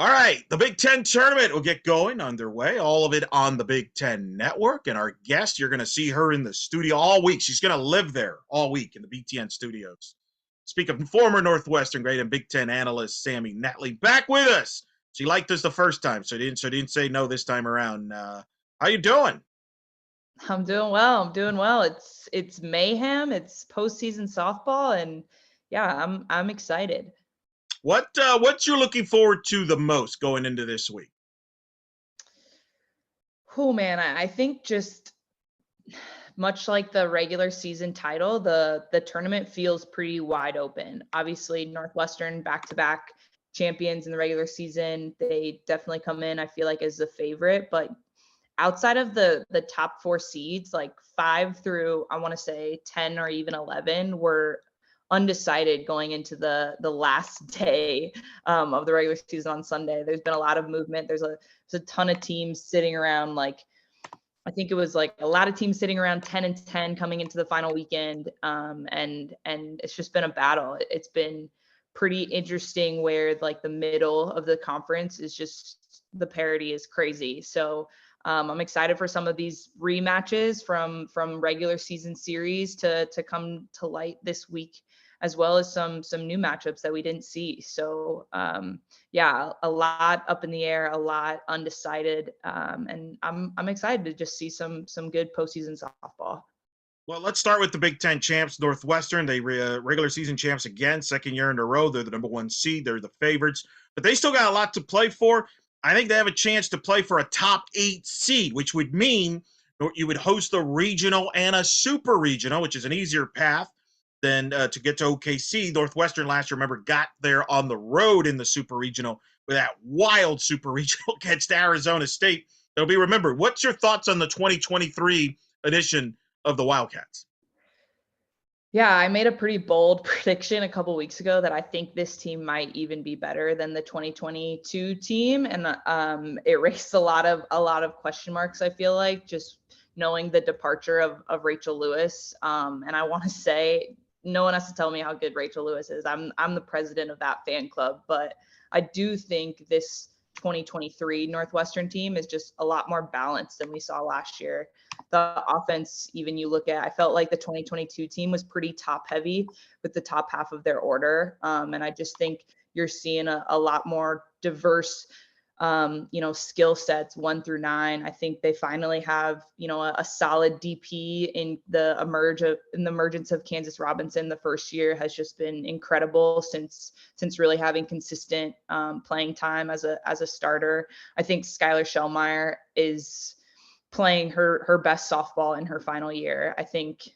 All right, the Big Ten tournament will get going underway. All of it on the Big Ten Network. And our guest, you're going to see her in the studio all week. She's going to live there all week in the BTN studios. Speak of former Northwestern great and Big Ten analyst Sammy Nettling, back with us. She liked us the first time, so didn't say no this time around. How you doing? I'm doing well. I'm doing well. It's mayhem. It's postseason softball, and yeah, I'm excited. What you're looking forward to the most going into this week? Oh man, I think just much like the regular season title, the tournament feels pretty wide open. Obviously, Northwestern back-to-back champions in the regular season. They definitely come in, I feel like, as the favorite, but outside of the top four seeds, like 5 through I want to say 10 or even 11 were undecided going into the last day of the regular season on Sunday. There's been a lot of movement. There's a ton of teams sitting around, like I think it was like a lot of teams sitting around 10-10 coming into the final weekend, and it's just been a battle. It's been pretty interesting where like the middle of the conference is just the parity is crazy. So I'm excited for some of these rematches from regular season series to come to light this week, as well as some new matchups that we didn't see. So yeah, a lot up in the air, a lot undecided, and I'm excited to just see some good postseason softball. Well, let's start with the Big Ten champs, Northwestern. They regular season champs again, second year in a row. They're the number one seed. They're the favorites, but they still got a lot to play for. I think they have a chance to play for a top 8 seed, which would mean you would host a regional and a super regional, which is an easier path than to get to OKC. Northwestern last year, remember, got there on the road in the super regional with that wild super regional against Arizona State. It'll be remembered. What's your thoughts on the 2023 edition of the Wildcats? Yeah, I made a pretty bold prediction a couple weeks ago that I think this team might even be better than the 2022 team, and it raised a lot of question marks. I feel like just knowing the departure of Rachel Lewis, and I want to say no one has to tell me how good Rachel Lewis is. I'm the president of that fan club, but I do think this 2023 Northwestern team is just a lot more balanced than we saw last year. The offense, even you look at, I felt like the 2022 team was pretty top heavy with the top half of their order. And I just think you're seeing a lot more diverse, skill sets 1 through 9. I think they finally have, a solid DP in the emergence of Kansas Robinson. The first year has just been incredible since really having consistent playing time as a starter. I think Skylar Shellmeyer is playing her best softball in her final year. I think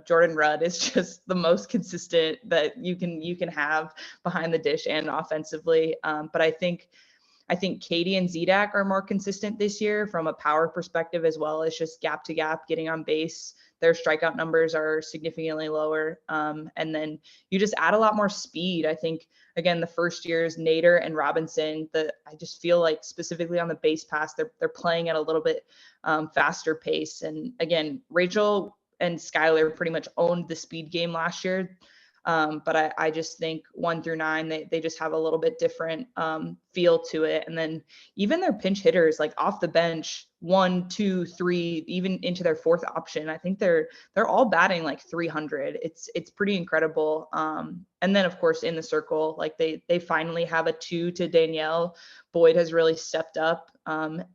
Jordan Rudd is just the most consistent that you can have behind the dish and offensively. But I think Katie and Zedak are more consistent this year from a power perspective, as well as just gap to gap, getting on base. Their strikeout numbers are significantly lower. And then you just add a lot more speed. I think, again, the first years, Nader and Robinson, I just feel like specifically on the base pass, they're playing at a little bit faster pace. And again, Rachel and Skylar pretty much owned the speed game last year. But I just think 1 through 9, they just have a little bit different feel to it. And then even their pinch hitters, like off the bench, 1, 2, 3, even into their fourth option, I think they're all batting like 300. It's pretty incredible. And then of course in the circle, like they finally have a 2 to Danielle. Boyd has really stepped up.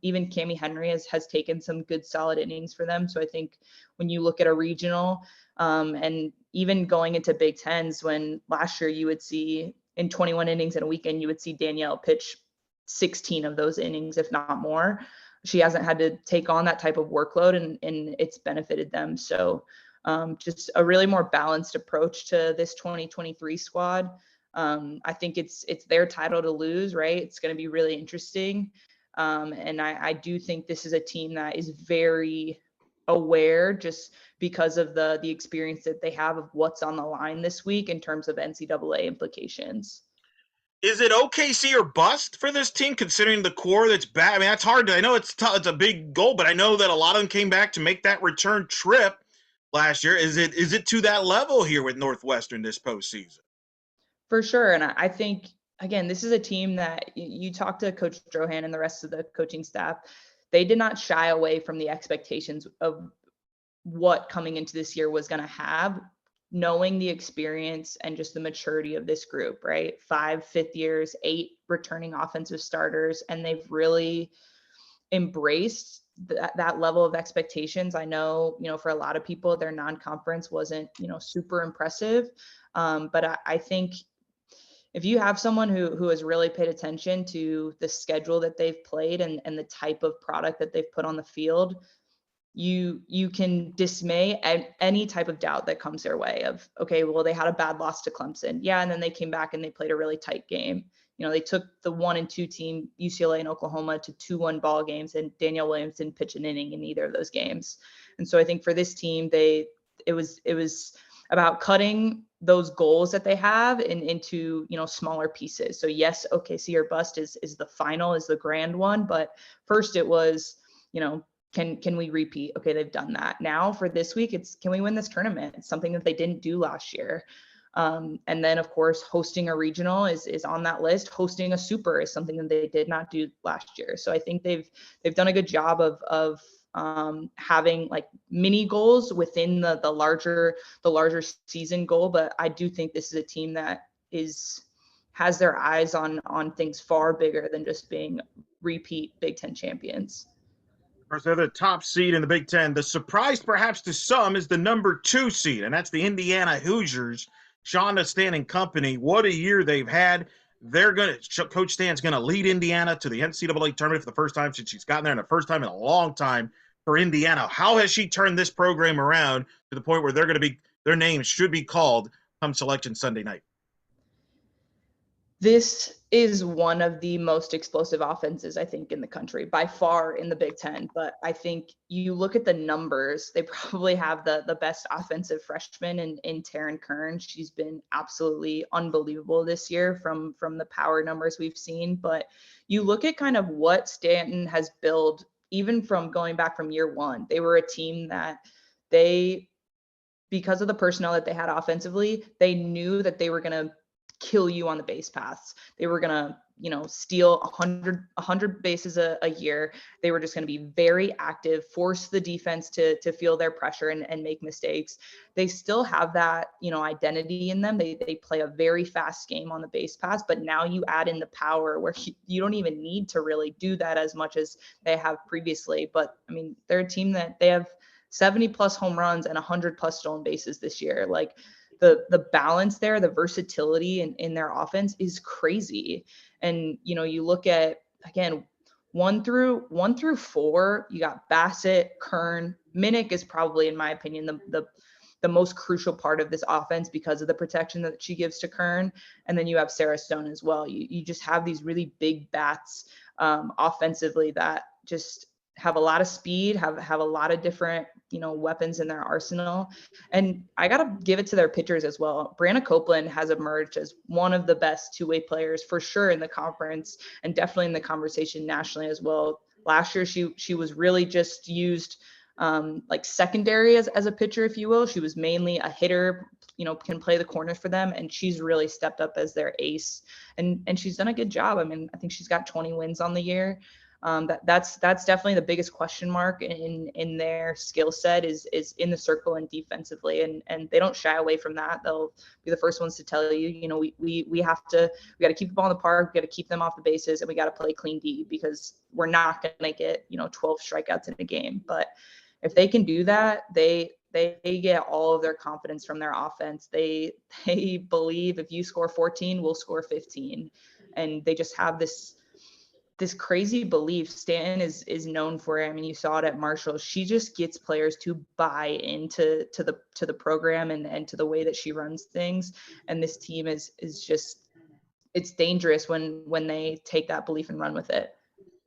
Even Cami Henry has taken some good solid innings for them. So I think when you look at a regional, and even going into Big Tens, when last year you would see in 21 innings in a weekend, you would see Danielle pitch 16 of those innings, if not more. She hasn't had to take on that type of workload, and it's benefited them. So just a really more balanced approach to this 2023 squad. I think it's their title to lose, right? It's going to be really interesting. And I do think this is a team that is very aware, just because of the experience that they have of what's on the line this week in terms of NCAA implications. Is it OKC or bust for this team, considering the core that's bad? I mean, that's hard. I know it's it's a big goal, but I know that a lot of them came back to make that return trip last year. Is it to that level here with Northwestern this postseason? For sure. And I think again, this is a team that you talk to Coach Drohan and the rest of the coaching staff. They did not shy away from the expectations of what coming into this year was going to have, knowing the experience and just the maturity of this group, right? 5 fifth years, 8 returning offensive starters, and they've really embraced that level of expectations. I know, for a lot of people, their non-conference wasn't, super impressive. But I think if you have someone who has really paid attention to the schedule that they've played and the type of product that they've put on the field, you can dismay any type of doubt that comes their way of, okay, well, they had a bad loss to Clemson. Yeah. And then they came back and they played a really tight game. They took the 1 and 2 team, UCLA and Oklahoma, to 2-1 ball games, and Danielle Williams didn't pitch an inning in either of those games. And so I think for this team, it was about cutting those goals that they have into, smaller pieces. So yes, OKC or bust is the final, is the grand one. But first it was, can we repeat? Okay, they've done that. Now for this week, it's, can we win this tournament? It's something that they didn't do last year. And then of course, hosting a regional is on that list. Hosting a super is something that they did not do last year. So I think they've done a good job of having like mini goals within the larger season goal. But I do think this is a team that has their eyes on things far bigger than just being repeat Big Ten champions. Of course, they're the top seed in the Big Ten. The surprise, perhaps to some, is the number 2 seed, and that's the Indiana Hoosiers. Shonda Stan and company. What a year they've had. Coach Stan's gonna lead Indiana to the NCAA tournament for the first time since she's gotten there, and the first time in a long time for Indiana. How has she turned this program around to the point where their names should be called come Selection Sunday night? This is one of the most explosive offenses, I think, in the country, by far in the Big Ten. But I think you look at the numbers, they probably have the best offensive freshman in Taryn Kern. She's been absolutely unbelievable this year from the power numbers we've seen. But you look at kind of what Stanton has built, even from going back from year one. They were a team that because of the personnel that they had offensively, they knew that they were going to kill you on the base paths. They were going to, steal 100 bases a year. They were just going to be very active, force the defense to feel their pressure and make mistakes. They still have that, identity in them. They play a very fast game on the base paths, but now you add in the power where you don't even need to really do that as much as they have previously. But I mean, they're a team that they have 70 plus home runs and 100 plus stolen bases this year. Like, the balance there, the versatility in their offense is crazy. And, you look at, again, 1 through 4, you got Bassett, Kern. Minnick is probably, in my opinion, the most crucial part of this offense because of the protection that she gives to Kern. And then you have Sarah Stone as well. You just have these really big bats offensively that just have a lot of speed, have a lot of different, weapons in their arsenal. And I got to give it to their pitchers as well. Brianna Copeland has emerged as one of the best two-way players for sure in the conference, and definitely in the conversation nationally as well. Last year, she was really just used like secondary as a pitcher, if you will. She was mainly a hitter, can play the corners for them. And she's really stepped up as their ace. And she's done a good job. I mean, I think she's got 20 wins on the year. That's definitely the biggest question mark in their skill set is in the circle and defensively, and they don't shy away from that. They'll be the first ones to tell you, we got to keep the ball in the park, we got to keep them off the bases, and we got to play clean D because we're not going to get 12 strikeouts in a game. But if they can do that, they get all of their confidence from their offense. They believe if you score 14, we'll score 15, and they just have this crazy belief. Stanton is known for it. I mean, you saw it at Marshall. She just gets players to buy into the program and to the way that she runs things. And this team is just, it's dangerous when they take that belief and run with it.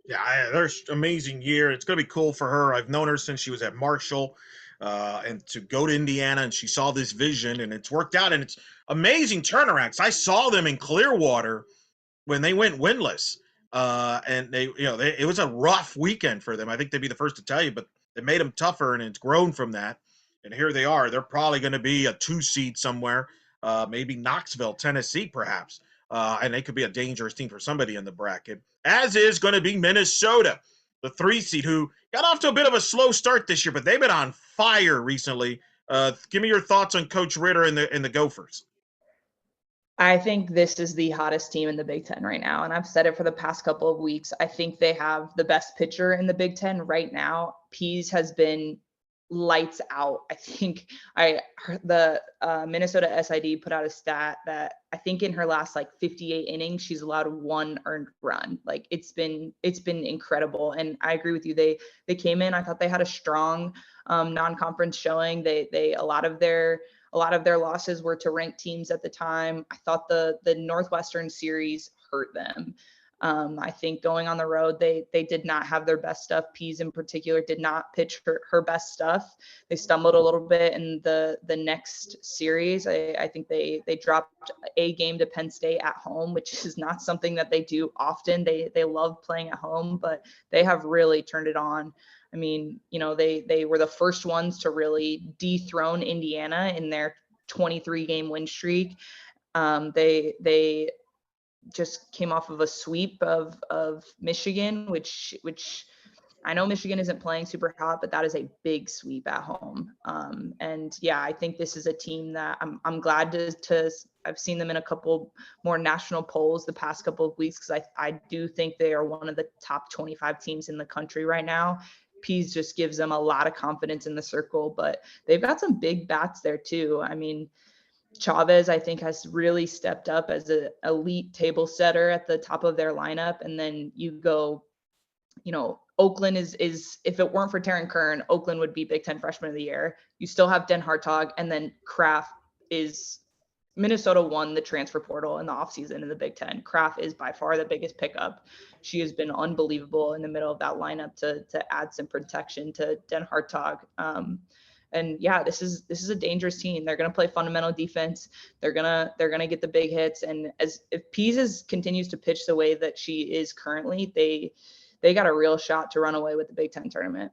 Yeah, there's amazing year. It's going to be cool for her. I've known her since she was at Marshall, and to go to Indiana, and she saw this vision, and it's worked out, and it's amazing turnarounds. I saw them in Clearwater when they went winless. And it was a rough weekend for them. I think they'd be the first to tell you, but they made them tougher, and it's grown from that. And here they are. They're probably going to be a 2 seed somewhere, maybe Knoxville, Tennessee, perhaps. and they could be a dangerous team for somebody in the bracket, as is going to be Minnesota, the 3 seed, who got off to a bit of a slow start this year, but they've been on fire recently. Give me your thoughts on Coach Ritter and the Gophers. I think this is the hottest team in the Big Ten right now. And I've said it for the past couple of weeks. I think they have the best pitcher in the Big Ten right now. Pease has been lights out. I think the Minnesota SID put out a stat that I think in her last like 58 innings, she's allowed 1 earned run. Like it's been incredible. And I agree with you. They came in, I thought they had a strong non-conference showing. They a lot of their losses were to ranked teams at the time. I thought the Northwestern series hurt them. I think going on the road, they did not have their best stuff. Pease in particular did not pitch her best stuff. They stumbled a little bit in the next series. I think they dropped a game to Penn State at home, which is not something that they do often. They love playing at home, but they have really turned it on. I mean, they were the first ones to really dethrone Indiana in their 23-game win streak. They just came off of a sweep of Michigan, which I know Michigan isn't playing super hot, but that is a big sweep at home. And yeah, I think this is a team that I'm glad to I've seen them in a couple more national polls the past couple of weeks, because I do think they are one of the top 25 teams in the country right now. Pease just gives them a lot of confidence in the circle, but they've got some big bats there too. I mean, Chavez, I think, has really stepped up as an elite table setter at the top of their lineup. And then you go, Oakland is if it weren't for Taryn Kern, Oakland would be Big Ten Freshman of the Year. You still have Den Hartog, and then Kraft is Minnesota won the transfer portal in the offseason in the Big Ten. Kraft is by far the biggest pickup. She has been unbelievable in the middle of that lineup to add some protection to Den Hartog. And yeah, this is a dangerous team. They're going to play fundamental defense. They're gonna get the big hits. And if Pease continues to pitch the way that she is currently, they got a real shot to run away with the Big Ten tournament.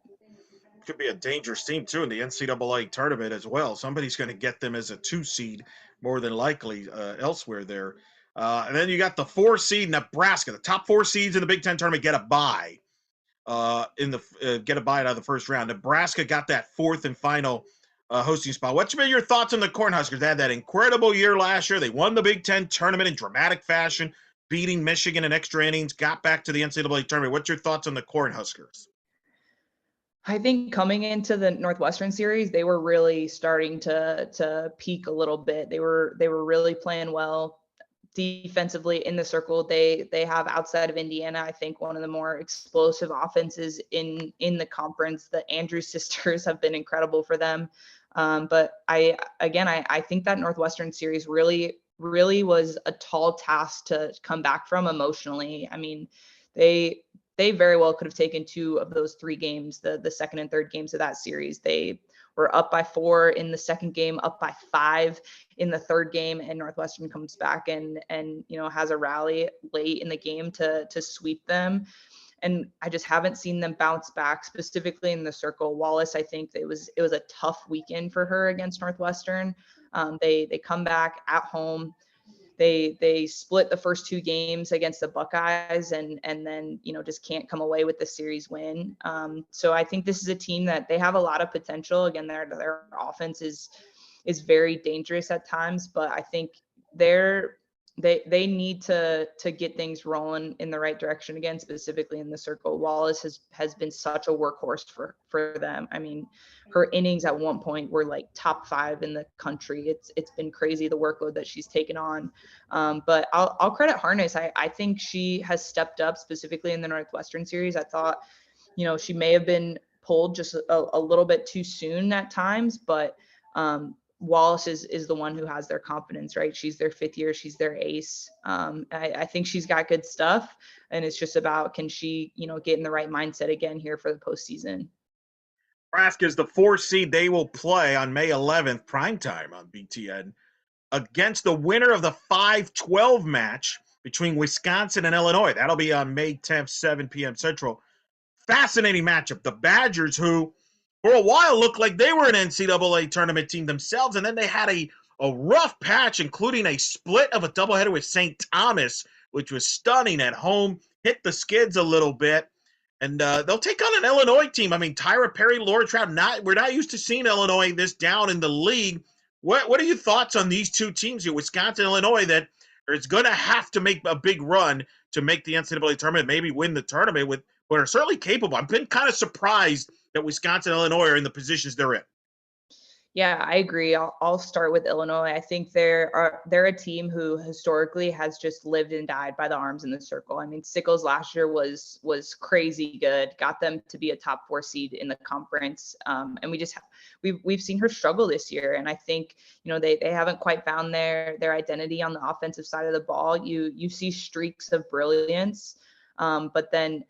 Could be a dangerous team too in the NCAA tournament as well. Somebody's going to get them as a 2 seed more than likely elsewhere there. And then you got the 4 seed Nebraska. The top 4 seeds in the Big Ten tournament get a bye. Get a bye out of the first round. Nebraska got that 4th and final hosting spot. What's been your thoughts on the Cornhuskers? They had that incredible year last year. They won the Big Ten tournament in dramatic fashion, beating Michigan in extra innings, got back to the NCAA tournament. What's your thoughts on the Cornhuskers? I think coming into the Northwestern series, they were really starting to peak a little bit. They were really playing well defensively in the circle. They have, outside of Indiana, I think one of the more explosive offenses in the conference. The Andrews sisters have been incredible for them. But I think that Northwestern series really was a tall task to come back from emotionally. I mean, they very well could have taken 2 of those 3 games, the second and third games of that series. They were up by 4 in the second game, up by 5 in the third game, and Northwestern comes back and has a rally late in the game to sweep them. And I just haven't seen them bounce back, specifically in the circle. Wallace, I think it was a tough weekend for her against Northwestern. They come back at home. They split the first 2 games against the Buckeyes and then, just can't come away with the series win. So I think this is a team that they have a lot of potential. Again, their offense is very dangerous at times, but I think they need to get things rolling in the right direction again, specifically in the circle. Wallace has been such a workhorse for them. I mean, her innings at one point were like top 5 in the country. It's been crazy, the workload that she's taken on. But I'll credit Harness. I think she has stepped up, specifically in the Northwestern series. I thought, she may have been pulled just a little bit too soon at times, but Wallace is the one who has their confidence, right? She's their 5th year. She's their ace. I think she's got good stuff, and it's just about, can she, get in the right mindset again here for the postseason. Nebraska is the 4 seed. They will play on May 11th, primetime on BTN, against the winner of the 5-12 match between Wisconsin and Illinois. That'll be on May 10th, 7 p.m. Central. Fascinating matchup. The Badgers, who for a while looked like they were an NCAA tournament team themselves, and then they had a a rough patch, including a split of a doubleheader with St. Thomas, which was stunning at home, hit the skids a little bit. And they'll take on an Illinois team. I mean, Tyra Perry, Laura Trout, we're not used to seeing Illinois this down in the league. What are your thoughts on these two teams here, Wisconsin, Illinois, that is going to have to make a big run to make the NCAA tournament, maybe win the tournament with what are certainly capable. I've been kind of surprised that Wisconsin and Illinois are in the positions they're in. Yeah, I agree. I'll start with Illinois. I think they're a team who historically has just lived and died by the arms in the circle. I mean, Sickles last year was crazy good, got them to be a top 4 seed in the conference, and we've seen her struggle this year. And I think they haven't quite found their identity on the offensive side of the ball. You see streaks of brilliance, but then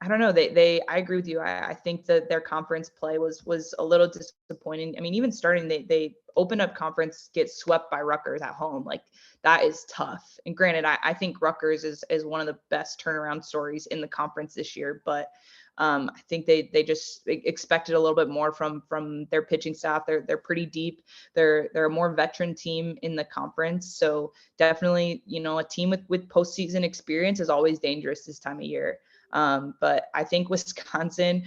I don't know. I agree with you. I think that their conference play was a little disappointing. I mean, even starting, they open up conference, get swept by Rutgers at home. Like, that is tough. And granted, I think Rutgers is one of the best turnaround stories in the conference this year, but I think they just expected a little bit more from their pitching staff. They're pretty deep. They're a more veteran team in the conference. So definitely, a team with postseason experience is always dangerous this time of year. But I think Wisconsin,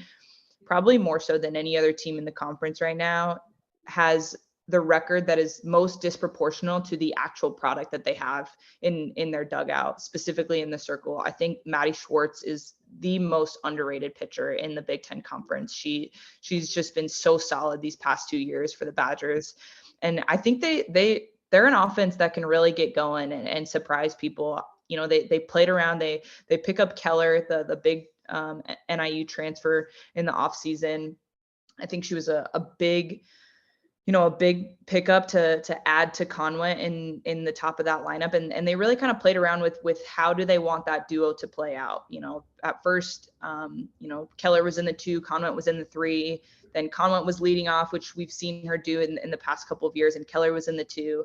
probably more so than any other team in the conference right now, has the record that is most disproportional to the actual product that they have in their dugout, specifically in the circle. I think Maddie Schwartz is the most underrated pitcher in the Big Ten Conference. She's just been so solid these past 2 years for the Badgers. And I think they're an offense that can really get going and surprise people. They played around. They pick up Keller, the big NIU transfer in the offseason. I think she was a big pickup to add to Conway in the top of that lineup. And they really kind of played around with how do they want that duo to play out. At first, Keller was in the 2, Conway was in the 3. Then Conway was leading off, which we've seen her do in the past couple of years, and Keller was in the 2.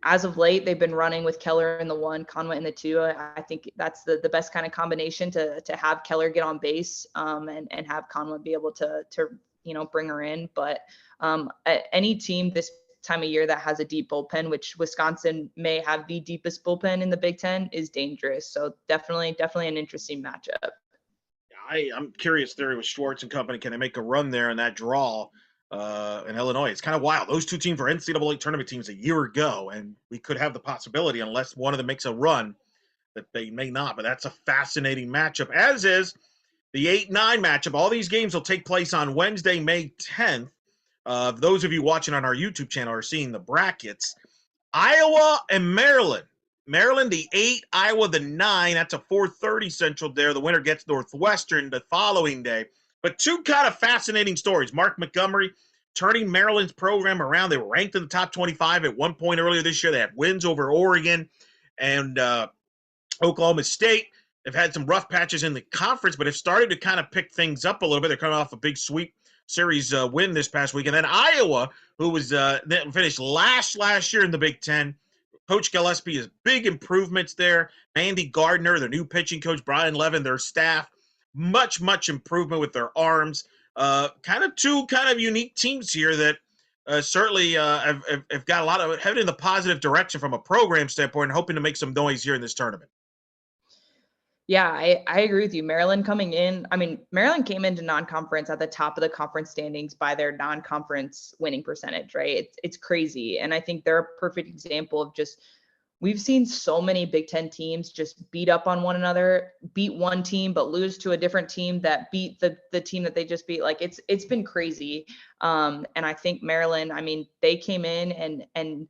As of late, they've been running with Keller in the 1, Conway in the 2. I think that's the best kind of combination to have Keller get on base and have Conway be able to bring her in. But any team this time of year that has a deep bullpen, which Wisconsin may have the deepest bullpen in the Big Ten, is dangerous. So definitely an interesting matchup. I'm curious there with Schwartz and company. Can they make a run there in that draw in Illinois? It's kind of wild. Those two teams were NCAA tournament teams a year ago, and we could have the possibility, unless one of them makes a run, that they may not. But that's a fascinating matchup, as is the 8-9 matchup. All these games will take place on Wednesday, May 10th. Those of you watching on our YouTube channel are seeing the brackets. Iowa and Maryland. Maryland, the 8, Iowa, the 9. That's a 4:30 Central there. The winner gets Northwestern the following day. But two kind of fascinating stories. Mark Montgomery turning Maryland's program around. They were ranked in the top 25 at one point earlier this year. They had wins over Oregon and Oklahoma State. They've had some rough patches in the conference, but have started to kind of pick things up a little bit. They're coming off a big sweep series win this past week. And then Iowa, who was finished last year in the Big Ten. Coach Gillespie has big improvements there. Andy Gardner, their new pitching coach, Brian Levin, their staff, much improvement with their arms. Two unique teams here that certainly have got a lot of headed in the positive direction from a program standpoint and hoping to make some noise here in this tournament. Yeah, I agree with you. Maryland coming in, Maryland came into non-conference at the top of the conference standings by their non-conference winning percentage, right? It's crazy. And I think they're a perfect example of just, we've seen so many Big Ten teams just beat up on one another, beat one team, but lose to a different team that beat the team that they just beat. Like, it's been crazy. And I think Maryland, they came in and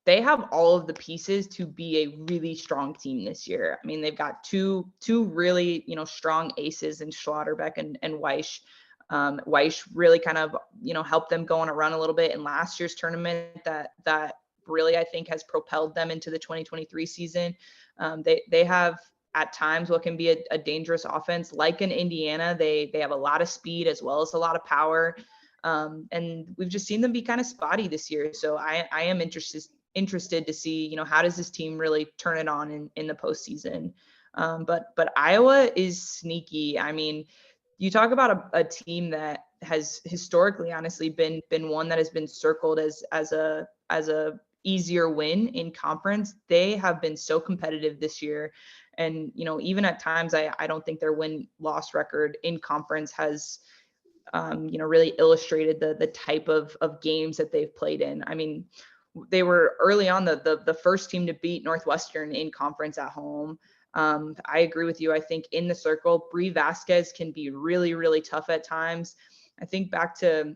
they have all of the pieces to be a really strong team this year. They've got two really, strong aces in Schlotterbeck and Weish. Weish really kind of, helped them go on a run a little bit in last year's tournament that really, I think, has propelled them into the 2023 season. They have at times what can be a dangerous offense. Like in Indiana, they have a lot of speed as well as a lot of power. And we've just seen them be kind of spotty this year. So I am interested to see, how does this team really turn it on in the postseason. But Iowa is sneaky. You talk about a team that has historically, honestly, been one that has been circled as a easier win in conference. They have been so competitive this year. And, even at times, I don't think their win-loss record in conference has, really illustrated the type of games that they've played in. I mean, they were early on the first team to beat Northwestern in conference at home. I agree with you. I think in the circle, Bree Vasquez can be really, really tough at times. I think back to,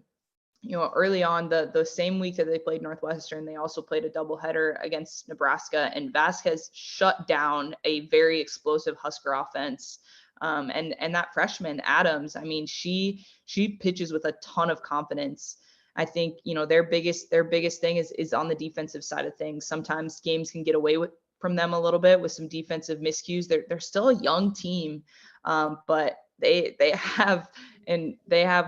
early on the same week that they played Northwestern, they also played a doubleheader against Nebraska, and Vasquez shut down a very explosive Husker offense. And that freshman Adams, I mean, she pitches with a ton of confidence. I think, their biggest thing is on the defensive side of things. Sometimes games can get away from them a little bit with some defensive miscues. They're still a young team, but they have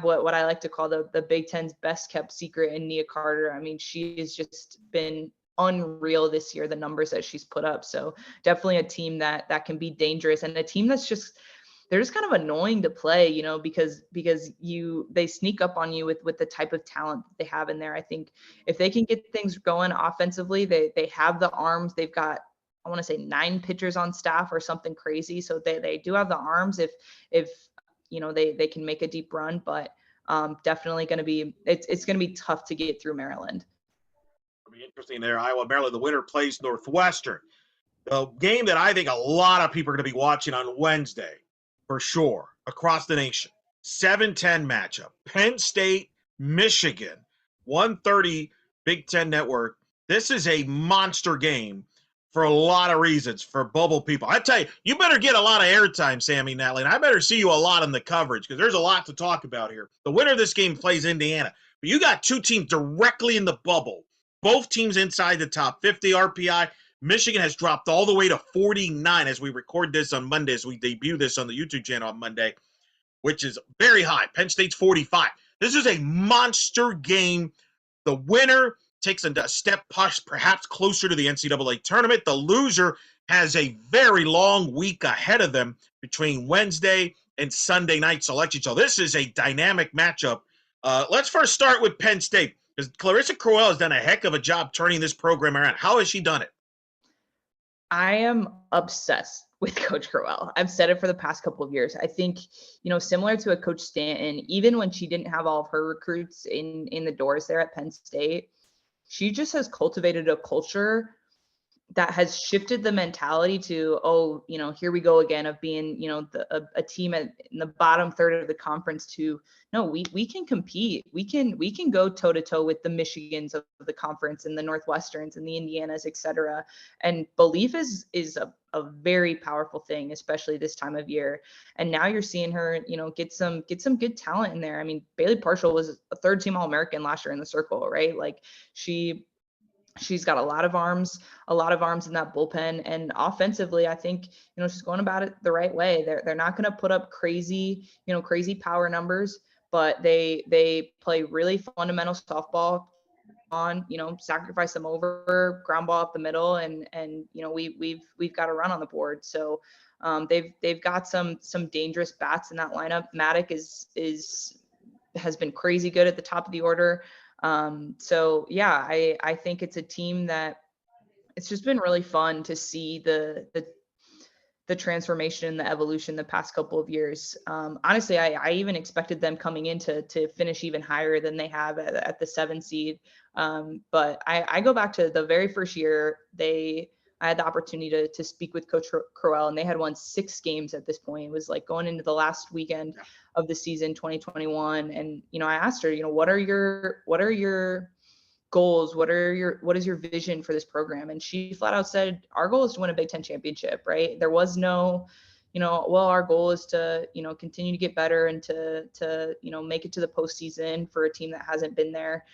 what I like to call the Big Ten's best kept secret in Nia Carter. I mean, she has just been unreal this year, the numbers that she's put up. So definitely a team that can be dangerous, and a team they're just kind of annoying to play, because they sneak up on you with the type of talent that they have in there. I think if they can get things going offensively, they have the arms. They've got, I want to say 9 pitchers on staff or something crazy. So they do have the arms if they can make a deep run, but definitely going to be, it's going to be tough to get through Maryland. It'll be interesting there. Iowa, Maryland, the winner plays Northwestern. The game that I think a lot of people are going to be watching on Wednesday, for sure, across the nation. 7-10 matchup. Penn State, Michigan, 1:30 Big Ten Network. This is a monster game for a lot of reasons for bubble people. I tell you, you better get a lot of airtime, Sammy Nettling. I better see you a lot in the coverage because there's a lot to talk about here. The winner of this game plays Indiana. But you got two teams directly in the bubble. Both teams inside the top 50 RPI. Michigan has dropped all the way to 49 as we record this on Monday, as we debut this on the YouTube channel on Monday, which is very high. Penn State's 45. This is a monster game. The winner takes a step perhaps closer to the NCAA tournament. The loser has a very long week ahead of them between Wednesday and Sunday night selection. So this is a dynamic matchup. Let's first start with Penn State, because Clarissa Crowell has done a heck of a job turning this program around. How has she done it? I am obsessed with Coach Crowell. I've said it for the past couple of years. I think, similar to a Coach Stanton, even when she didn't have all of her recruits in the doors there at Penn State, she just has cultivated a culture that has shifted the mentality to, here we go again, of being, a team in the bottom third of the conference, to no, we can compete. We can go toe to toe with the Michigans of the conference and the Northwesterns and the Indianas, et cetera. And belief is a very powerful thing, especially this time of year. And now you're seeing her, get some good talent in there. I mean, Bailey Parshall was a 3rd-team All-American last year in the circle, right? Like she's got a lot of arms in that bullpen, and offensively, I think, she's going about it the right way. They're not going to put up crazy power numbers, but they play really fundamental softball on, sacrifice them over, ground ball up the middle, and we've got a run on the board. So they've got some dangerous bats in that lineup. Maddock has been crazy good at the top of the order. So yeah, I think it's a team that it's just been really fun to see the transformation and the evolution the past couple of years. Honestly, I even expected them coming in to finish even higher than they have at the 7 seed. But I go back to the very first year I had the opportunity to speak with Coach Crowell, and they had won 6 games at this point. It was like going into the last weekend of the season, 2021. And, I asked her, what are your goals? What is your vision for this program? And she flat out said, our goal is to win a Big Ten championship, right? There was no, our goal is to, continue to get better and to make it to the postseason for a team that hasn't been there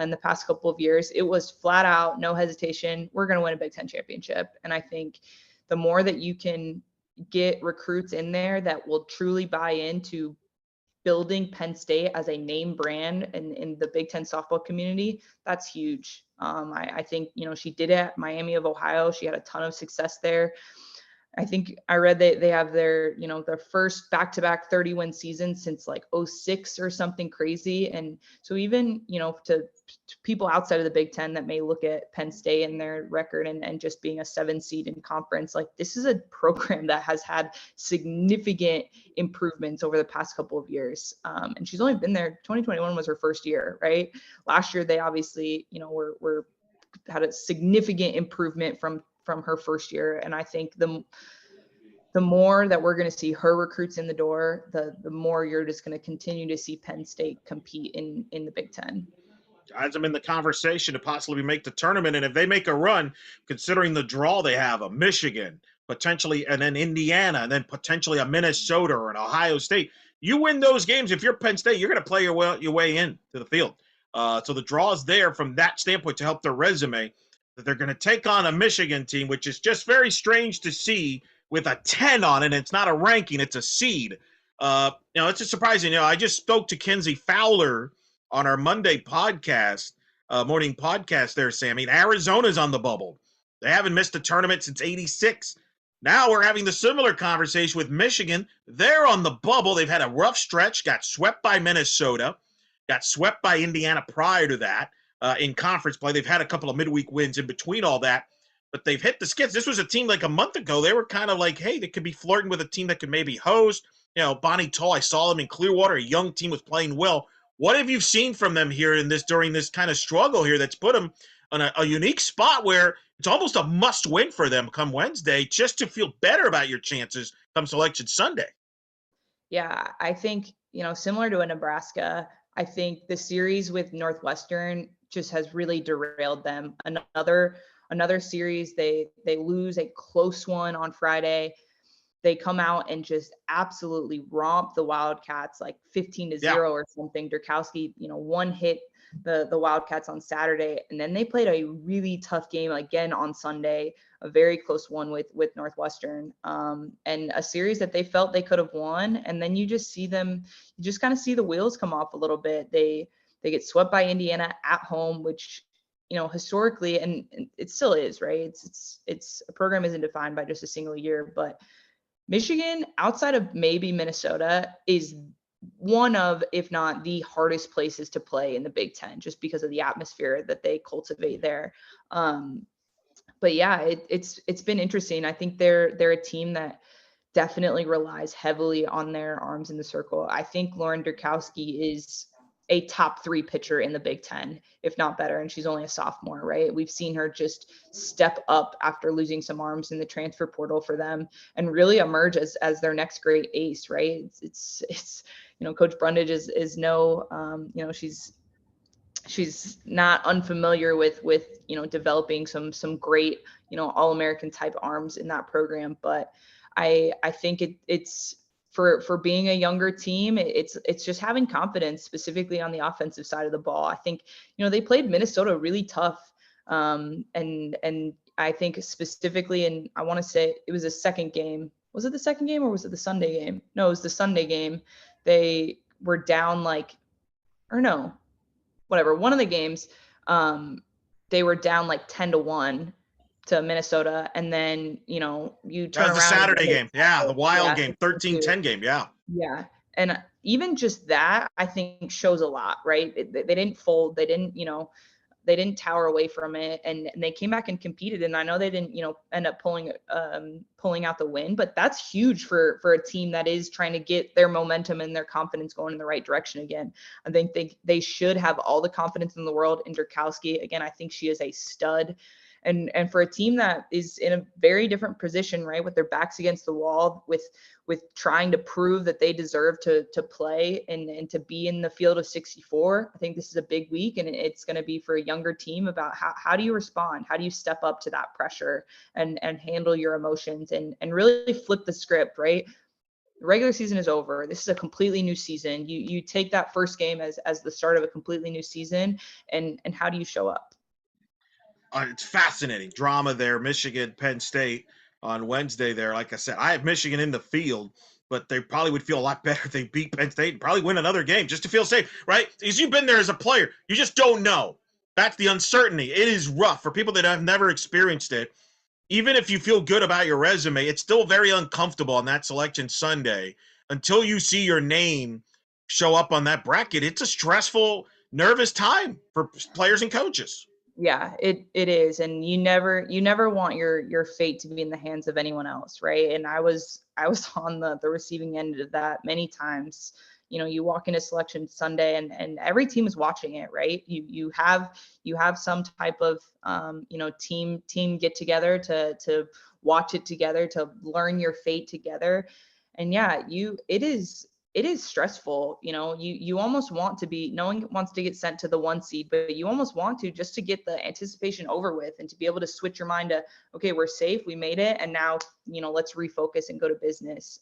in the past couple of years. It was flat out, no hesitation, we're going to win a Big Ten championship. And I think the more that you can get recruits in there that will truly buy into building Penn State as a name brand in the Big Ten softball community, that's huge. I think, she did it at Miami of Ohio. She had a ton of success there. I think I read they have their, their first back-to-back 30-win season since like '06 or something crazy. And so even, to people outside of the Big Ten that may look at Penn State and their record and just being a 7 seed in conference, like this is a program that has had significant improvements over the past couple of years. And she's only been there. 2021 was her first year, right? Last year they obviously, were had a significant improvement from her first year. And I think the more that we're going to see her recruits in the door, the more you're just going to continue to see Penn State compete in the Big Ten. Guys, I'm in the conversation to possibly make the tournament, and if they make a run, considering the draw they have of Michigan, potentially, and then Indiana, and then potentially a Minnesota or an Ohio State, you win those games. If you're Penn State, you're going to play your way in to the field. So the draw is there from that standpoint to help their resume. That they're going to take on a Michigan team, which is just very strange to see with a 10 on it. It's not a ranking; it's a seed. It's just surprising. I just spoke to Kenzie Fowler on our Monday podcast, morning podcast there, Sammy. Arizona's on the bubble. They haven't missed a tournament since '86. Now we're having the similar conversation with Michigan. They're on the bubble. They've had a rough stretch, got swept by Minnesota, got swept by Indiana prior to that in conference play. They've had a couple of midweek wins in between all that, but they've hit the skids. This was a team like a month ago. They were kind of like, hey, they could be flirting with a team that could maybe host. Bonnie Toll, I saw them in Clearwater. A young team was playing well. What have you seen from them here during this kind of struggle here that's put them on a unique spot where it's almost a must win for them come Wednesday just to feel better about your chances come Selection Sunday? Yeah, I think, similar to a Nebraska, I think the series with Northwestern just has really derailed them. Another series, they lose a close one on Friday. They come out and just absolutely romp the Wildcats like 15-0 or something. Durkowski, one hit the Wildcats on Saturday, and then they played a really tough game again on Sunday, a very close one with Northwestern, and a series that they felt they could have won. And then you just kind of see the wheels come off a little bit. They get swept by Indiana at home, which historically, and it still is, right? It's a program isn't defined by just a single year, but Michigan, outside of maybe Minnesota, is one of, if not the hardest places to play in the Big Ten, just because of the atmosphere that they cultivate there. But yeah, it's been interesting. I think they're a team that definitely relies heavily on their arms in the circle. I think Lauren Durkowski is a top 3 pitcher in the Big Ten, if not better. And she's only a sophomore, right? We've seen her just step up after losing some arms in the transfer portal for them and really emerge as their next great ace, right? It's Coach Brundage is no, she's not unfamiliar with developing some great, All-American type arms in that program. But I think it's, for being a younger team, it's just having confidence, specifically on the offensive side of the ball. I think, they played Minnesota really tough. And I think specifically, and I want to say it was a second game. Was it the second game or was it the Sunday game? No, it was the Sunday game. They were down whatever, one of the games, they were down like 10-1 to Minnesota, and then you turn around. That was the Saturday game, the Wild game, 13-10 game, yeah. And even just that, I think, shows a lot, right? They didn't fold, they didn't tower away from it, and they came back and competed. And I know they didn't end up pulling out the win, but that's huge for a team that is trying to get their momentum and their confidence going in the right direction again. I think they should have all the confidence in the world in Durkowski. Again, I think she is a stud. And for a team that is in a very different position, right, with their backs against the wall, with trying to prove that they deserve to play and to be in the field of 64, I think this is a big week, and it's going to be for a younger team about how do you respond? How do you step up to that pressure and handle your emotions and really flip the script, right? The regular season is over. This is a completely new season. You take that first game as the start of a completely new season, and how do you show up? It's fascinating drama there. Michigan, Penn State on Wednesday there. Like I said, I have Michigan in the field, but they probably would feel a lot better if they beat Penn State and probably win another game just to feel safe, right? Because you've been there as a player. You just don't know. That's the uncertainty. It is rough for people that have never experienced it. even if you feel good about your resume, it's still very uncomfortable on that selection Sunday until you see your name show up on that bracket. It's a stressful, nervous time for players and coaches. Yeah, it is. And you never want your fate to be in the hands of anyone else, right? And I was on the receiving end of that many times. You walk into selection Sunday and every team is watching it, right? You have some type of team get together to watch it together, to learn your fate together. And yeah, it is stressful. You almost want to be, no one wants to get sent to the 1 seed, but you almost want to, just to get the anticipation over with and to be able to switch your mind to, okay, we're safe, we made it, and now let's refocus and go to business.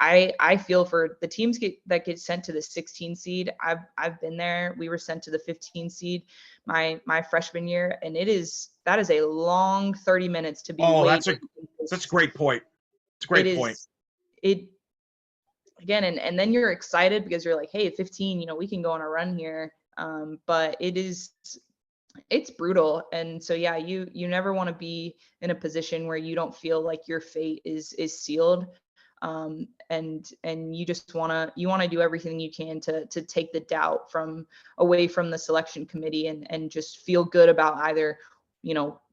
I feel for the teams that get sent to the 16 seed. I've been there. We were sent to the 15 seed my freshman year, and that is a long 30 minutes to be Oh, waiting. that's a great point. It's a It great point. is it again, and then you're excited because you're like, hey, 15, we can go on a run here. But it's brutal. And so yeah, you never want to be in a position where you don't feel like your fate is sealed. And you want to do everything you can to take the doubt away from the selection committee, and just feel good about either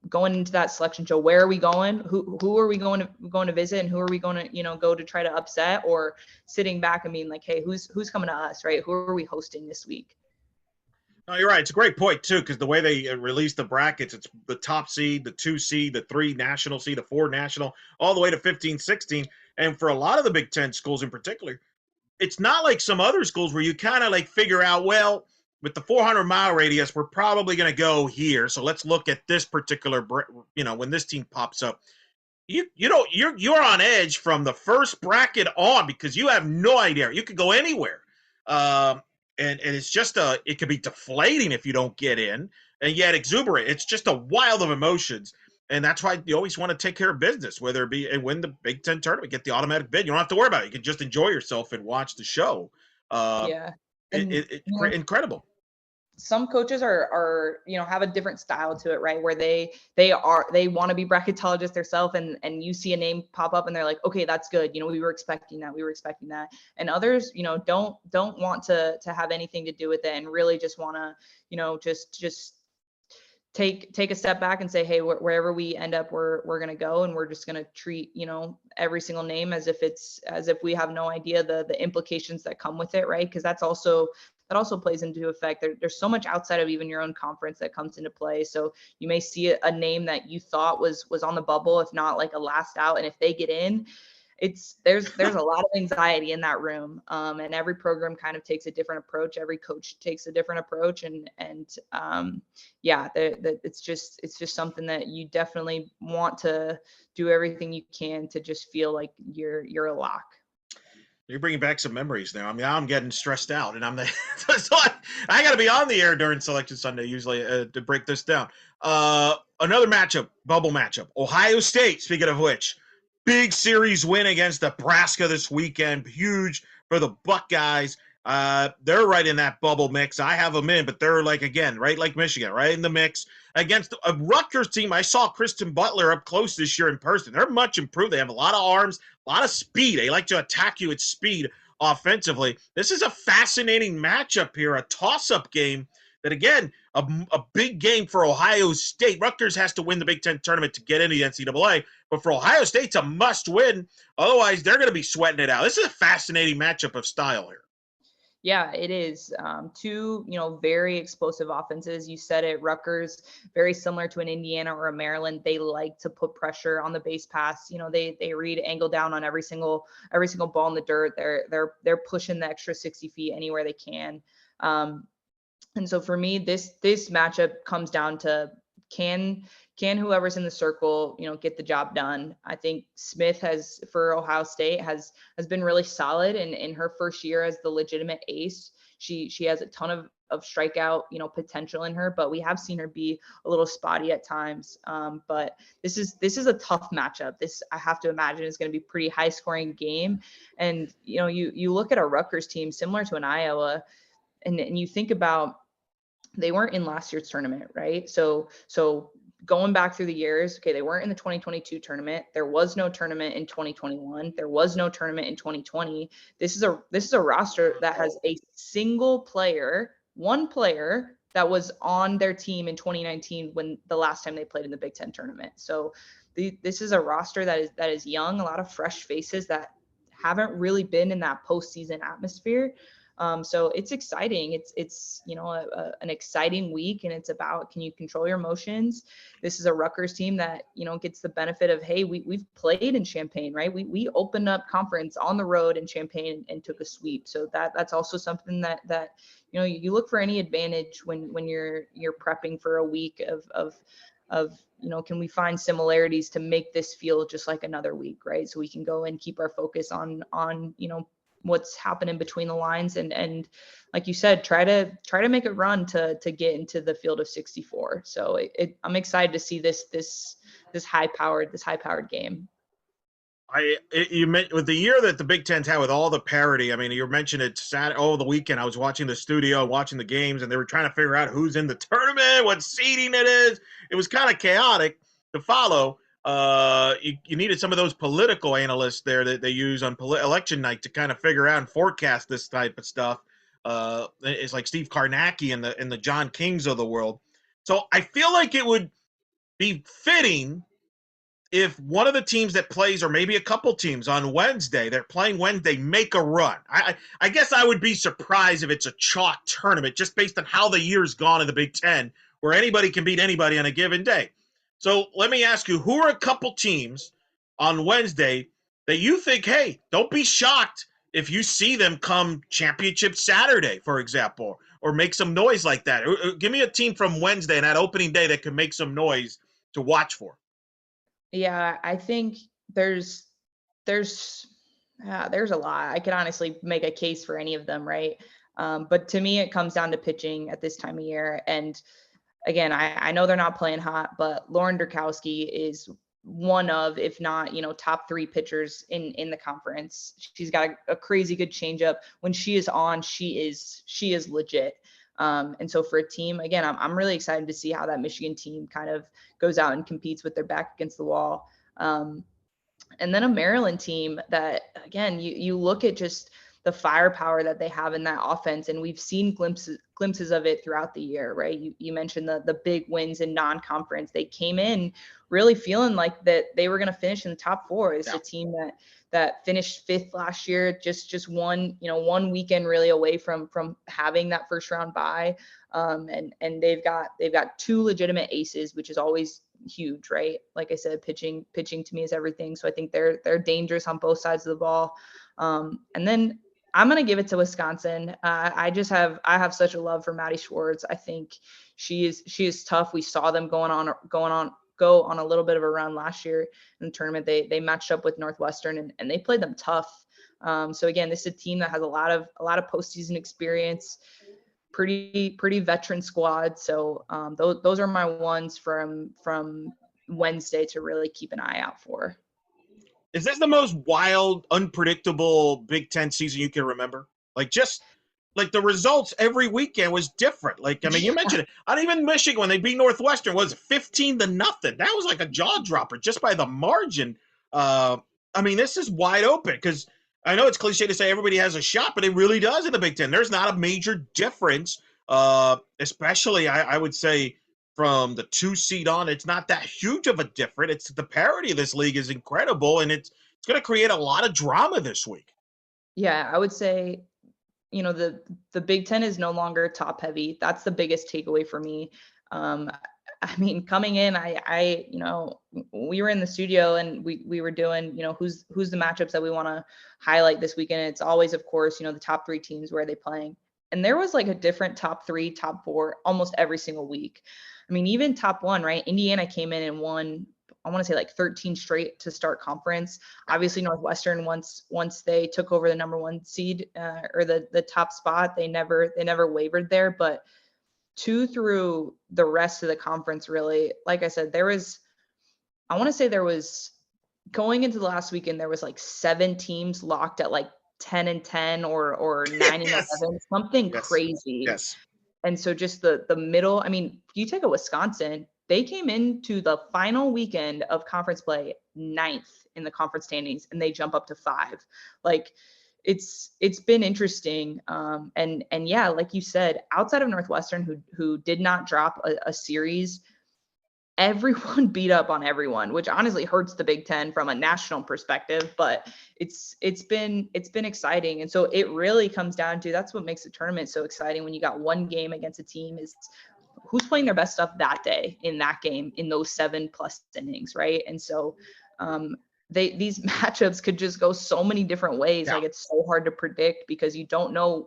going into that selection show. Where are we going? Who are we going to visit, and who are we going to go to try to upset, or sitting back and being like, hey, who's coming to us, right? Who are we hosting this week? No, you're right. It's a great point too, because the way they release the brackets, it's the top seed, the 2 seed, the 3 national seed, the 4 national, all the way to 15, 16. And for a lot of the Big Ten schools in particular, it's not like some other schools where you kind of like figure out, well, with the 400-mile radius, we're probably going to go here. So let's look at this particular, when this team pops up. You're on edge from the first bracket on, because you have no idea. You could go anywhere, um, and it's just it could be deflating if you don't get in, and yet exuberant. It's just a wild of emotions, and that's why you always want to take care of business, whether it be and win the Big Ten tournament, get the automatic bid. You don't have to worry about it. You can just enjoy yourself and watch the show. Uh, Yeah. it, And it, it incredible. some coaches are have a different style to it, right? Where they want to be bracketologists themselves, and you see a name pop up and they're like, okay, that's good, we were expecting that. And others don't want to have anything to do with it, and really just want to just take a step back and say, hey, wherever we end up, we're going to go, and we're just going to treat every single name as if we have no idea the implications that come with it, right? Because that also plays into effect. There's so much outside of even your own conference that comes into play. So you may see a name that you thought was on the bubble, if not like a last out, and if they get in, there's a lot of anxiety in that room. And every program kind of takes a different approach. Every coach takes a different approach, and yeah, it's just something that you definitely want to do everything you can to just feel like you're a lock. You're bringing back some memories now. I mean, I'm getting stressed out, and I'm the so I got to be on the air during Selection Sunday usually to break this down. Another matchup, bubble matchup. Ohio State. Speaking of which, big series win against Nebraska this weekend. Huge for the Buckeyes. They're right in that bubble mix. I have them in, but they're like, again, right like Michigan, right in the mix against a Rutgers team. I saw Kristen Butler up close this year in person. They're much improved. They have a lot of arms, a lot of speed. They like to attack you at speed offensively. This is a fascinating matchup here, a toss-up game that, again, a big game for Ohio State. Rutgers has to win the Big Ten tournament to get into the NCAA, but for Ohio State, it's a must-win. Otherwise, they're going to be sweating it out. This is a fascinating matchup of style here. Yeah, it is. Two, very explosive offenses. You said it. Rutgers, very similar to an Indiana or a Maryland. They like to put pressure on the base pass. They read angle down on every single ball in the dirt. They're pushing the extra 60 feet anywhere they can. And so for me, this matchup comes down to, can whoever's in the circle, get the job done. I think Smith for Ohio State has been really solid in her first year as the legitimate ace. She has a ton of strikeout, potential in her, but we have seen her be a little spotty at times. But this is a tough matchup. This, I have to imagine, is going to be a pretty high scoring game. And, you look at a Rutgers team similar to an Iowa, and you think about, they weren't in last year's tournament, right? So going back through the years, okay, they weren't in the 2022 tournament. There was no tournament in 2021. There was no tournament in 2020. This is a roster that has a single player, one player that was on their team in 2019 when the last time they played in the Big Ten tournament. So this is a roster that is young, a lot of fresh faces that haven't really been in that postseason atmosphere. So it's exciting. It's an exciting week, and it's about, can you control your emotions? This is a Rutgers team that gets the benefit of, hey, we've played in Champaign, right? We opened up conference on the road in Champaign and took a sweep. So that's also something that you look for any advantage when you're prepping for a week of can we find similarities to make this feel just like another week, right? So we can go and keep our focus on what's happening between the lines, and like you said, try to make a run to get into the field of 64. So I'm excited to see this high powered game. You meant with the year that the Big Ten's had with all the parity. I mean, you mentioned it the weekend. I was watching the studio, watching the games, and they were trying to figure out who's in the tournament, what seeding it is. It was kind of chaotic to follow. You needed some of those political analysts there that they use on election night to kind of figure out and forecast this type of stuff. It's like Steve Karnacki and the John Kings of the world. So I feel like it would be fitting if one of the teams that plays, or maybe a couple teams on Wednesday, they're playing Wednesday, make a run. I guess I would be surprised if it's a chalk tournament just based on how the year's gone in the Big Ten, where anybody can beat anybody on a given day. So let me ask you, who are a couple teams on Wednesday that you think, hey, don't be shocked if you see them come championship Saturday, for example, or make some noise like that? Give me a team from Wednesday and that opening day that can make some noise to watch for. Yeah, I think there's there's there's a lot. I could honestly make a case for any of them, right? But to me, it comes down to pitching at this time of year. And again, I know they're not playing hot, but Lauren Durkowski is one of, if not, top three pitchers in the conference. She's got a crazy good changeup. When she is on, she is legit. And so for a team, again, I'm really excited to see how that Michigan team kind of goes out and competes with their back against the wall. And then a Maryland team that, again, you look at just the firepower that they have in that offense, and we've seen glimpses of it throughout the year, right? You mentioned the big wins in non-conference. They came in really feeling like that they were going to finish in the top four. It's a team that finished fifth last year, just one weekend really away from having that first round bye. And they've got two legitimate aces, which is always huge, right? Like I said, pitching to me is everything. So I think they're dangerous on both sides of the ball. And then I'm going to give it to Wisconsin. I have such a love for Maddie Schwartz. I think she is tough. We saw them go on a little bit of a run last year in the tournament. They matched up with Northwestern and they played them tough. So again, this is a team that has a lot of postseason experience, pretty veteran squad. So those are my ones from Wednesday to really keep an eye out for. Is this the most wild, unpredictable Big Ten season you can remember? Just like the results every weekend was different. Like, I mean, you mentioned it. Not even Michigan, when they beat Northwestern, was 15-0. That was like a jaw dropper just by the margin. I mean, this is wide open because I know it's cliche to say everybody has a shot, but it really does in the Big Ten. There's not a major difference, especially I would say from the 2 seed on. It's not that huge of a difference. It's the parity of this league is incredible, and it's going to create a lot of drama this week. Yeah, I would say the Big Ten is no longer top heavy. That's the biggest takeaway for me. I mean, coming in, we were in the studio and we were doing, who's the matchups that we want to highlight this weekend. It's always, of course, the top three teams, where are they playing? And there was like a different top three, top four almost every single week. I mean, even top one, right? Indiana came in and won, I want to say like 13 straight to start conference. Obviously Northwestern, once they took over the number one seed or the top spot, they never wavered there. But 2 through the rest of the conference, really, like I said, I want to say there was, going into the last weekend, there was like 7 teams locked at like 10-10 or 9-11, Yes. something Yes. crazy. Yes. And so just the middle, I mean, you take a Wisconsin, they came into the final weekend of conference play 9th in the conference standings, and they jump up to 5. Like, it's been interesting. And yeah, like you said, outside of Northwestern, who did not drop a series, everyone beat up on everyone, which honestly hurts the Big Ten from a national perspective. But it's been exciting, and so it really comes down to, that's what makes the tournament so exciting. When you got one game against a team, is who's playing their best stuff that day in that game, in those 7+ innings, right? And so these matchups could just go so many different ways. Yeah. Like, it's so hard to predict because you don't know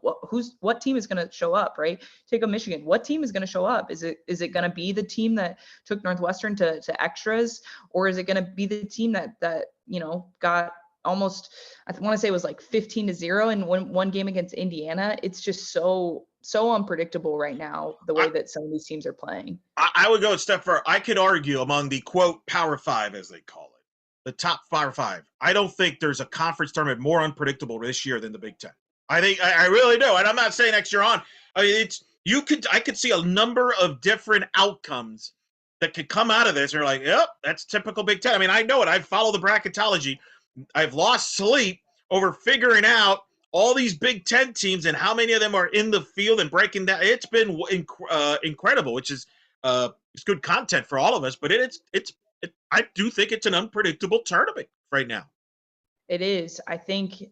what team is going to show up, right? Take a Michigan. What team is going to show up? Is it going to be the team that took Northwestern to extras, or is it going to be the team that got almost, I want to say it was like 15-0 in one game against Indiana? It's just so unpredictable right now, the way that some of these teams are playing. I would go a step further. I could argue among the quote Power Five, as they call it, the top Power Five, I don't think there's a conference tournament more unpredictable this year than the Big Ten. I really do, and I'm not saying next year on. I mean, I could see a number of different outcomes that could come out of this. And you're like, yep, that's typical Big Ten. I mean, I know it. I follow the bracketology. I've lost sleep over figuring out all these Big Ten teams and how many of them are in the field and breaking down. It's been incredible, which is it's good content for all of us. But I do think it's an unpredictable tournament right now. It is. I think,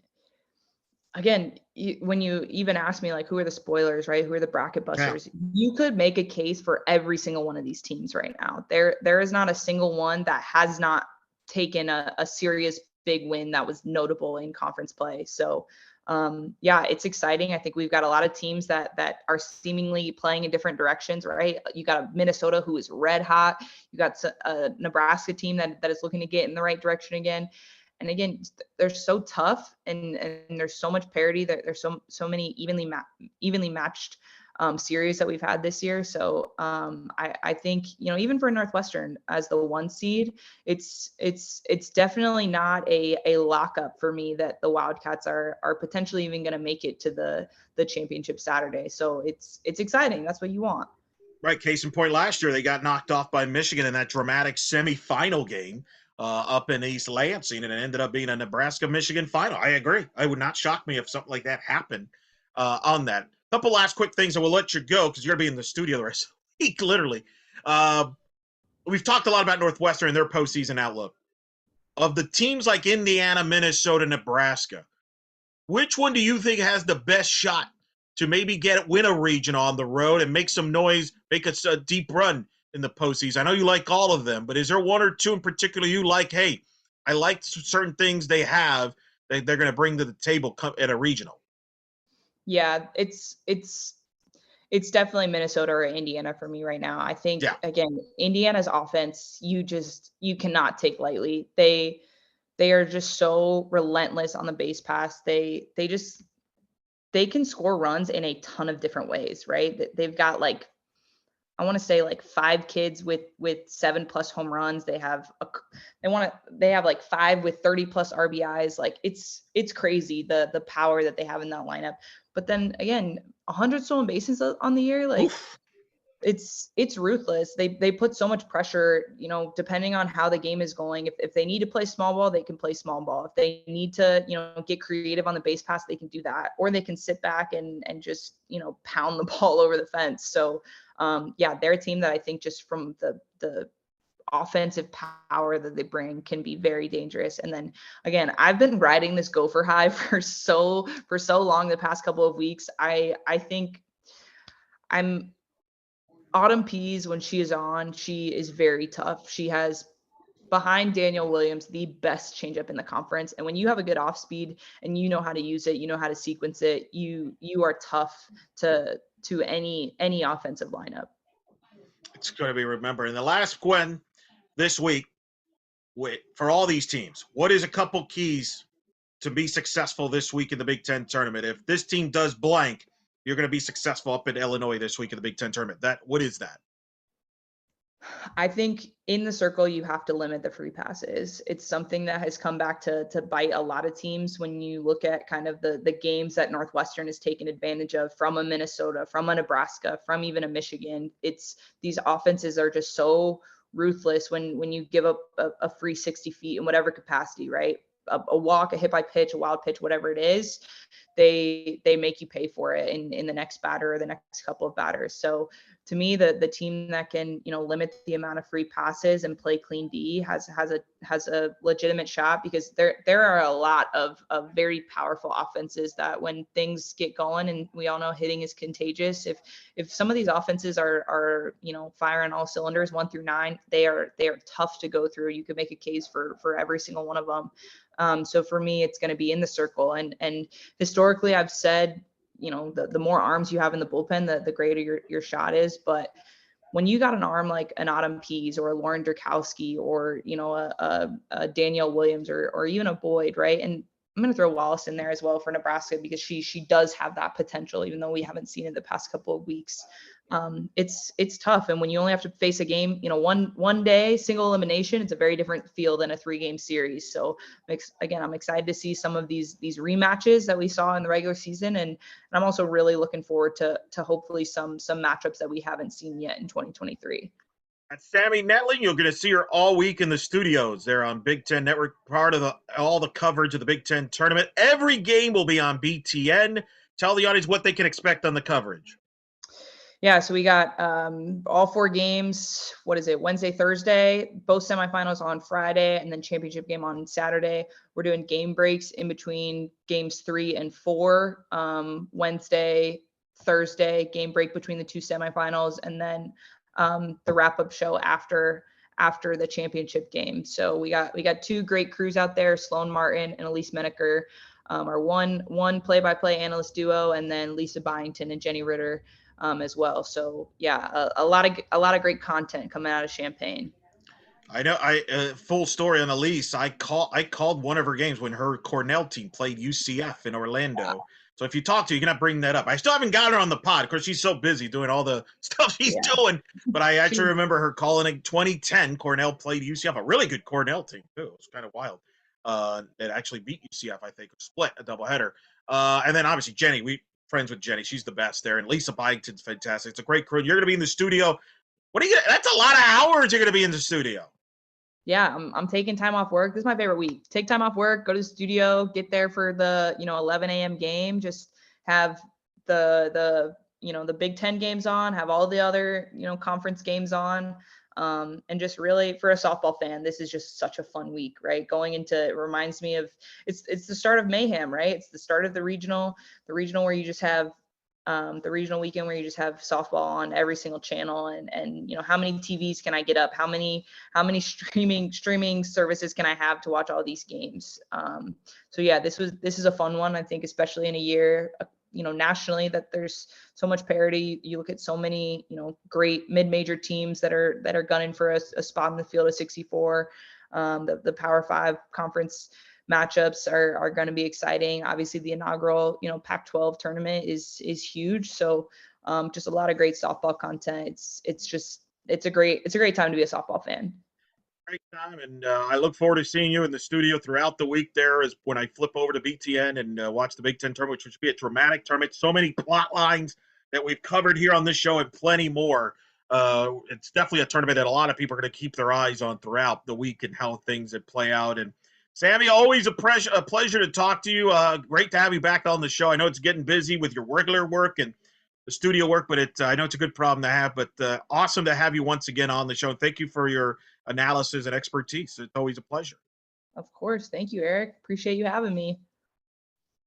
again, when you even ask me, like, who are the spoilers, right? Who are the bracket busters? Yeah. You could make a case for every single one of these teams right now. There is not a single one that has not taken a serious big win that was notable in conference play. So yeah, it's exciting. I think we've got a lot of teams that are seemingly playing in different directions, right? You got a Minnesota who is red hot. You got a Nebraska team that is looking to get in the right direction again. And again, they're so tough, and there's so much parity. There's so many evenly matched series that we've had this year. So I think, even for Northwestern as the 1 seed, it's definitely not a lockup for me that the Wildcats are potentially even going to make it to the championship Saturday. So it's exciting. That's what you want. Right. Case in point, last year they got knocked off by Michigan in that dramatic semifinal game up in East Lansing, and it ended up being a Nebraska-Michigan final. I agree. It would not shock me if something like that happened on that. Couple last quick things, and we'll let you go because you're going to be in the studio the rest of the week, literally. We've talked a lot about Northwestern and their postseason outlook. Of the teams like Indiana, Minnesota, Nebraska, which one do you think has the best shot to maybe win a region on the road and make some noise, make a deep run in the postseason? I know you like all of them, but is there one or two in particular you like, hey, I like certain things they have that they're going to bring to the table at a regional? Yeah, it's definitely Minnesota or Indiana for me right now. I think, again, Indiana's offense, you cannot take lightly. They are just so relentless on the base pass. They can score runs in a ton of different ways, right? They've got, like, I want to say, like, 5 kids with 7+ home runs. They have like 5 with 30+ RBIs. Like, it's crazy the power that they have in that lineup. But then again, 100 stolen bases on the year, like, oof. It's ruthless. They put so much pressure, depending on how the game is going. If they need to play small ball, they can play small ball. If they need to, get creative on the base pass, they can do that. Or they can sit back and just, pound the ball over the fence. So yeah, they're a team that I think, just from the offensive power that they bring, can be very dangerous. And then again, I've been riding this Gopher high for so long the past couple of weeks. I think Autumn Pease, when she is on, she is very tough. She has, behind Daniel Williams, the best changeup in the conference. And when you have a good off speed and you know how to use it, you know how to sequence it, you are tough to any offensive lineup. It's going to be remembered. And the last, Gwen, this week, for all these teams, what is a couple keys to be successful this week in the Big Ten tournament? If this team does blank, you're going to be successful up in Illinois this week in the Big Ten tournament. What is that? I think in the circle, you have to limit the free passes. It's something that has come back to bite a lot of teams when you look at kind of the games that Northwestern has taken advantage of from a Minnesota, from a Nebraska, from even a Michigan. It's these offenses are just so ruthless when you give up a free 60 feet in whatever capacity, right? A walk, a hit by pitch, a wild pitch, whatever it is, they make you pay for it in the next batter or the next couple of batters. So to me, the team that can limit the amount of free passes and play clean D has a legitimate shot, because there are a lot of very powerful offenses that when things get going, and we all know hitting is contagious. If some of these offenses are firing all cylinders 1 through 9, they are tough to go through. You could make a case for every single one of them. So for me, it's going to be in the circle. And historically, I've said, the more arms you have in the bullpen, the greater your shot is. But when you got an arm like an Autumn Pease or a Lauren Drakowski or, a Danielle Williams or even a Boyd, right? And I'm going to throw Wallace in there as well for Nebraska, because she does have that potential, even though we haven't seen it the past couple of weeks. It's tough. And when you only have to face a game, one day, single elimination, it's a very different feel than a 3-game series. So again, I'm excited to see some of these rematches that we saw in the regular season. And I'm also really looking forward to hopefully some matchups that we haven't seen yet in 2023. That's Sammy Nettling. You're going to see her all week in the studios there on Big Ten Network, part of all the coverage of the Big Ten tournament. Every game will be on BTN. Tell the audience what they can expect on the coverage. Yeah, so we got all 4 games. What is it? Wednesday, Thursday, both semifinals on Friday, and then championship game on Saturday. We're doing game breaks in between games 3 and 4. Wednesday, Thursday, game break between the 2 semifinals, and then the wrap-up show after the championship game. So we got 2 great crews out there, Sloan Martin and Elise Menaker, our one play-by-play analyst duo, and then Lisa Byington and Jenny Ritter. As well. So yeah, a lot of great content coming out of Champaign. I know. Full story on Elise. I called one of her games when her Cornell team played UCF in Orlando. So if you talk to her, you cannot bring that up. I still haven't got her on the pod. Of course, she's so busy doing all the stuff she's doing. But I actually remember her calling in 2010. Cornell played UCF, a really good Cornell team too. It was kind of wild. It actually beat UCF, I think, split a doubleheader. And then obviously Jenny, we friends with Jenny. She's the best there. And Lisa Byington's fantastic. It's a great crew. You're going to be in the studio. What are you? That's a lot of hours you're going to be in the studio. Yeah, I'm taking time off work. This is my favorite week. Take time off work, go to the studio, get there for the 11 a.m. game. Just have the Big Ten games on, have all the other conference games on, and just really, for a softball fan, this is just such a fun week, right? Going into, it reminds me of, it's the start of mayhem, right? It's the start of the regional where you just have the regional weekend where you just have softball on every single channel, and how many TVs can I get up? How many streaming services can I have to watch all these games? So yeah, this is a fun one, I think, especially in a year, nationally, that there's so much parity. You look at so many, great mid-major teams that are gunning for a spot in the field of 64. The Power 5 conference matchups are going to be exciting. Obviously, the inaugural, Pac-12 tournament is huge. So just a lot of great softball content. It's a great time to be a softball fan. Great time, and I look forward to seeing you in the studio throughout the week. There is when I flip over to BTN and watch the Big Ten tournament, which should be a dramatic tournament. So many plot lines that we've covered here on this show, and plenty more. It's definitely a tournament that a lot of people are going to keep their eyes on throughout the week and how things that play out. And Sammy, always a pleasure to talk to you. Great to have you back on the show. I know it's getting busy with your regular work and the studio work, but I know it's a good problem to have. But awesome to have you once again on the show. And thank you for your analysis and expertise. It's always a pleasure. Of course. Thank you, Eric. Appreciate you having me.